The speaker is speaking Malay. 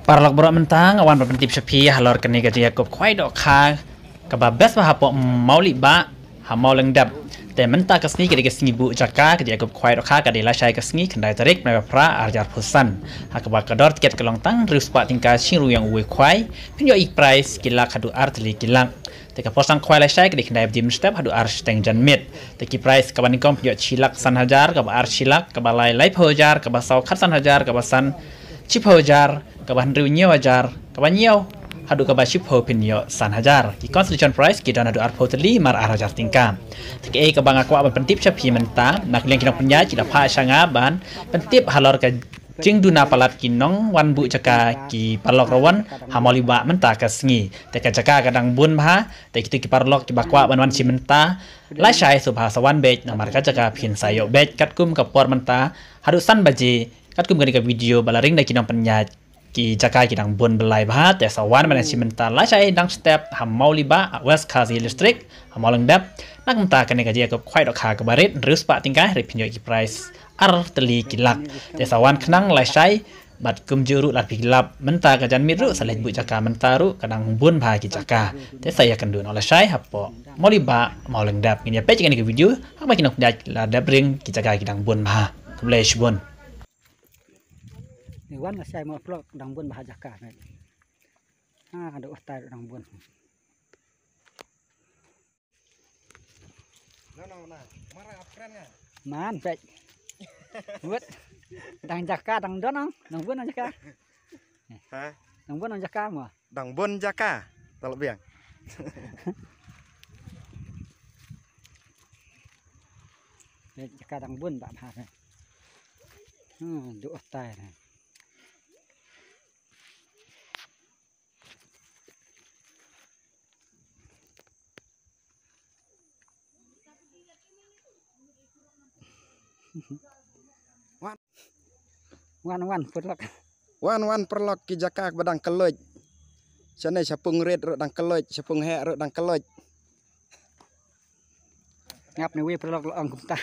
Paralog berak mentang awan berpentip sepi halor kene gaji Yakob kwai dok kha kaba bes ba hapo mau liba ha mau lengdap te menta kasni ke kesni bu jaka gaji Yakob kwai dok kha ka dela syai kasni kendai tarik na pra arjar pusan ha kaba kador tiket kelong tang rus pa tingka singru yang uwe kwai pinyo ik price kila kadu artli kilang teka posang kwai la syai ke kendai dim step hadu ar steng jan mit teki price kaba nikom pinyo chilak san hajar kaba ar chilak kaba lai hojar kaba sau khat san hajar kaba san chip hojar kaban riunya wajar kaban nyaw hadu kaba chip ho pinyo san hajar ki constitution price kita hadu ar potli mar ar hajar tingkam teke kabang akwa ban pentip chapi menta nak leng kinong penya cila pha sanga ban pentip halor ka jing duna palat kinong wan bu jaka ki parlok rawan hamoli ba menta ka sngi teka jaka kadang bun bha te kitu ki parlok ki bakwa ban wan si menta la syai subhasawan bej namar ka jaka phin sayo bej katkum ka por menta hadu san baje katkum gani ka video balaring da kinong penya ki jaka kidang bun belai bahat ya sawan mana simenta la syai dang step ham mau liba west kazi listrik ham mau lengdap nak menta kene gaji Yakob kwai dok kha kabarit rus pa tingkah ri pinyo ki price ar teli kilak ya sawan khnang la syai bat kum juru lat pilap menta kajan miru saleh bu jaka menta ru kadang bun bha ki jaka te saya kendun ola syai hapo mau liba mau lengdap ini pe kene ke video hak ba kinok daj la dabring ki jaka kidang bun bha kublaish bun ni wan masai mau vlog dang bun bahasa Jakarta ni. Ada ustai dang bun. Marah apren ya. Man pek. Buat dang Jakarta dang don dang bun dang Jakarta. Hah? Dang bun dang Jakarta mah. Dang bun Jaka. Talok biang. Jakarta dang bun tak bahasa. Duk ustai ni. Wan perlok. Wan perlok ki Jaka badang keloj. Sana sapung red ro dang keloj, sapung he ro dang keloj. Ngap ni we perlok lo ang kumta.